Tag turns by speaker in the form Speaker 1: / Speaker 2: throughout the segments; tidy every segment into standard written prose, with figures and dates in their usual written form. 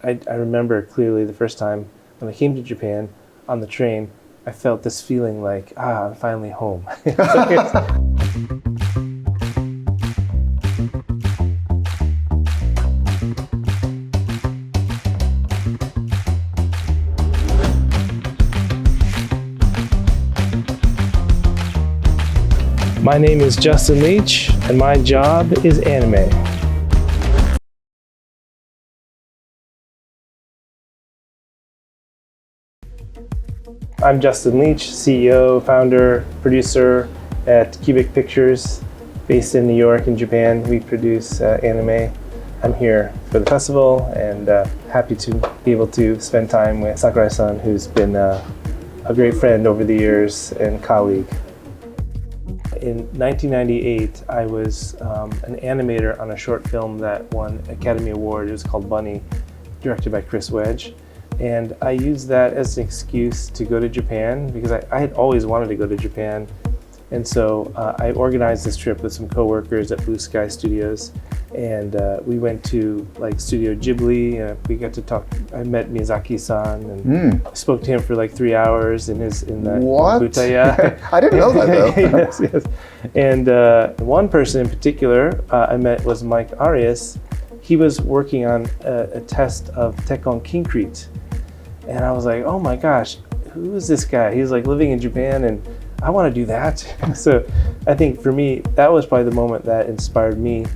Speaker 1: I remember clearly the first time when I came to Japan on the train, I felt this feeling like, I'm finally home. My name is Justin Leach, and my job is anime. I'm Justin Leach, CEO, founder, producer at Qubic Pictures, based in New York and Japan. We produce anime. I'm here for the festival and happy to be able to spend time with Sakurai-san, who's been a great friend over the years and colleague. In 1998, I was an animator on a short film that won Academy Award. It was called Bunny, directed by Chris Wedge. And I used that as an excuse to go to Japan because I had always wanted to go to Japan. And so I organized this trip with some coworkers at Blue Sky Studios. And we went to like Studio Ghibli. We got to talk. I met Miyazaki-san and spoke to him for like 3 hours in the Butaya.
Speaker 2: I didn't know that though.
Speaker 1: Yes. And one person in particular I met was Mike Arias. He was working on a test of Tekkon Kincrete. And I was like, oh my gosh, who is this guy? He's like living in Japan and I want to do that. So I think for me, that was probably the moment that inspired me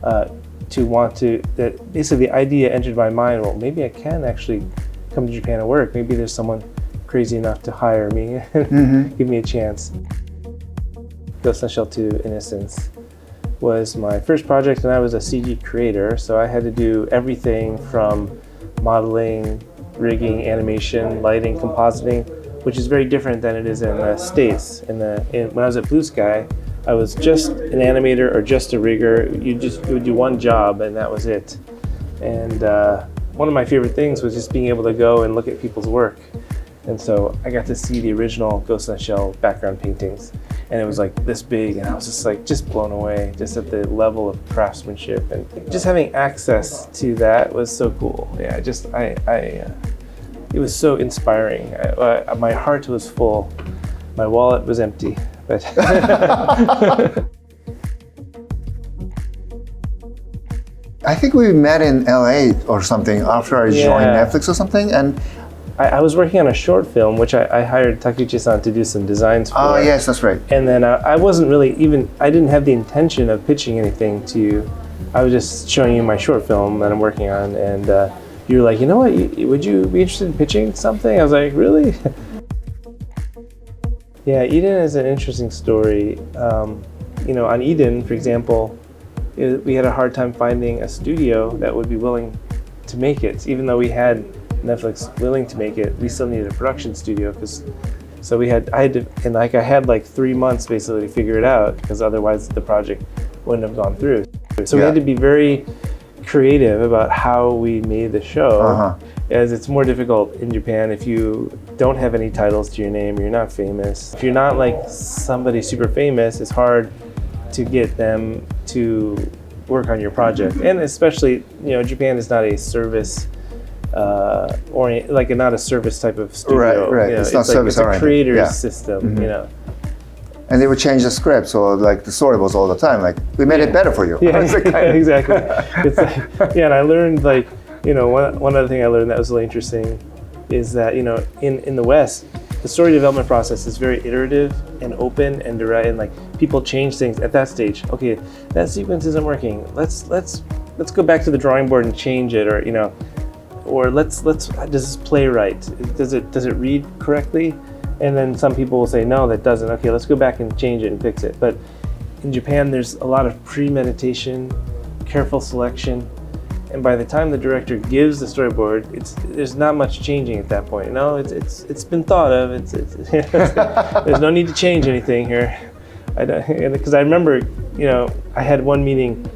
Speaker 1: to want to, that basically the idea entered my mind, well, maybe I can actually come to Japan and work. Maybe there's someone crazy enough to hire me and give me a chance. Ghost in the Shell 2 Innocence was my first project and I was a CG creator. So I had to do everything from modeling, rigging, animation, lighting, compositing, which is very different than it is in the States. When I was at Blue Sky, I was just an animator or just a rigger. You would do one job and that was it. And one of my favorite things was just being able to go and look at people's work. And so I got to see the original Ghost in the Shell background paintings. And it was like this big and I was just blown away just at the level of craftsmanship. And just having access to that was so cool. Yeah, it was so inspiring. My heart was full. My wallet was empty. But
Speaker 2: I think we met in LA or something after I joined Netflix or something. And
Speaker 1: I was working on a short film, which I hired Takeuchi-san to do some designs for.
Speaker 2: Oh, yes, that's right.
Speaker 1: And then I wasn't really I didn't have the intention of pitching anything to you. I was just showing you my short film that I'm working on. And you were like, you know what, would you be interested in pitching something? I was like, really? Yeah, Eden is an interesting story. On Eden, for example, we had a hard time finding a studio that would be willing to make it. Even though we had Netflix willing to make it, we still needed a production studio I had like 3 months basically to figure it out because otherwise the project wouldn't have gone through. So we had to be very creative about how we made the show, as it's more difficult in Japan if you don't have any titles to your name, you're not famous. If you're not like somebody super famous, it's hard to get them to work on your project. And especially, Japan is not a service not a service type of studio.
Speaker 2: Right. It's not service
Speaker 1: oriented. It's a creator's system,
Speaker 2: And they would change the scripts or like the storyboards all the time. Like, we made it better for you.
Speaker 1: Yeah, exactly. It's like, and I learned one other thing I learned that was really interesting is that, in the West, the story development process is very iterative and open and direct, and like people change things at that stage. Okay, that sequence isn't working. Let's go back to the drawing board and change it, or let's does this play right? Does it read correctly? And then some people will say, no, that doesn't. Okay, let's go back and change it and fix it. But in Japan, there's a lot of premeditation, careful selection. And by the time the director gives the storyboard, there's not much changing at that point. No, it's been thought of. There's no need to change anything here. Because I remember, I had one meeting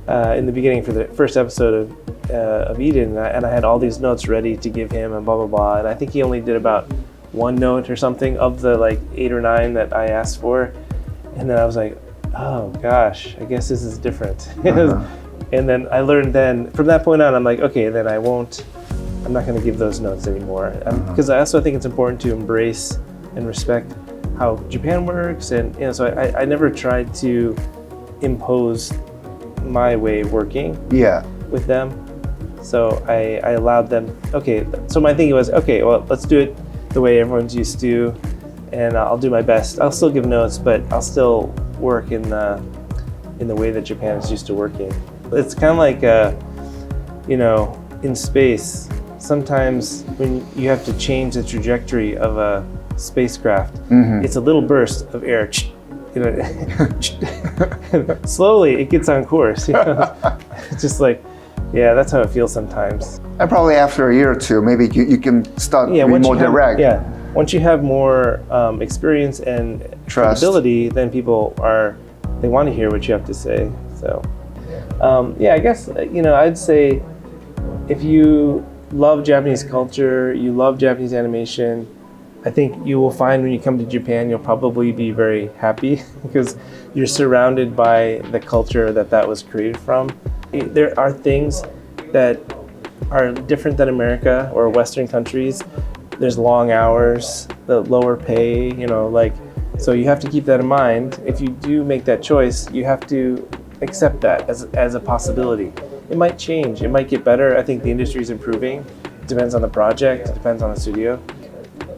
Speaker 1: in the beginning for the first episode of Eden, and I had all these notes ready to give him and blah blah blah. And I think he only did about one note or something of the like 8 or 9 that I asked for. And then I was like, oh gosh, I guess this is different. And then I learned from that point on, I'm like, okay, then I won't I'm not going to give those notes anymore. Because I also think it's important to embrace and respect how Japan works. And so I never tried to impose my way of working with them. So I allowed them, okay, so my thinking was, okay, well, let's do it the way everyone's used to. And I'll do my best. I'll still give notes, but I'll still work in the way that Japan is used to working. It's kind of like, in space, sometimes when you have to change the trajectory of a spacecraft, it's a little burst of air. Slowly it gets on course. It's just like, that's how it feels sometimes.
Speaker 2: And probably after a year or two, maybe you can start being more direct.
Speaker 1: Once you have more experience and credibility, then they want to hear what you have to say. So, I guess, I'd say if you love Japanese culture, you love Japanese animation, I think you will find when you come to Japan, you'll probably be very happy because you're surrounded by the culture that was created from. There are things that are different than America or Western countries. There's long hours, the lower pay, so you have to keep that in mind. If you do make that choice, you have to accept that as a possibility. It might change, it might get better. I think the industry is improving. It depends on the project, it depends on the studio.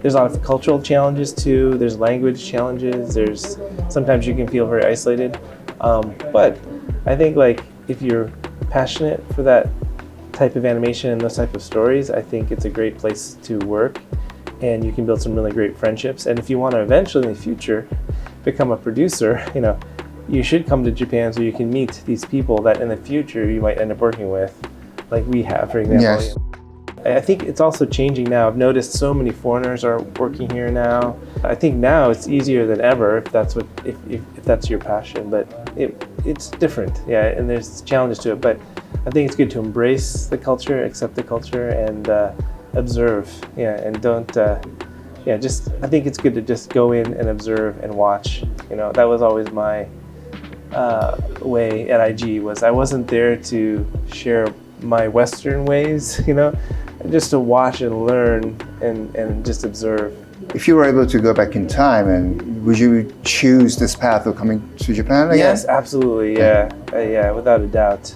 Speaker 1: There's a lot of cultural challenges too. There's language challenges. Sometimes you can feel very isolated. But I think if you're passionate for that type of animation and those type of stories, I think it's a great place to work, and you can build some really great friendships. And if you want to eventually in the future become a producer, you should come to Japan so you can meet these people that in the future you might end up working with, like we have, for example.
Speaker 2: Yes.
Speaker 1: I think it's also changing now. I've noticed so many foreigners are working here now. I think now it's easier than ever if that's your passion, but it's different, and there's challenges to it. But I think it's good to embrace the culture, accept the culture, and observe, and don't, I think it's good to just go in and observe and watch. That was always my way at IG, was I wasn't there to share my Western ways, just to watch and learn and just observe.
Speaker 2: If you were able to go back in time, and would you choose this path of coming to Japan again?
Speaker 1: Yes, absolutely, without a doubt.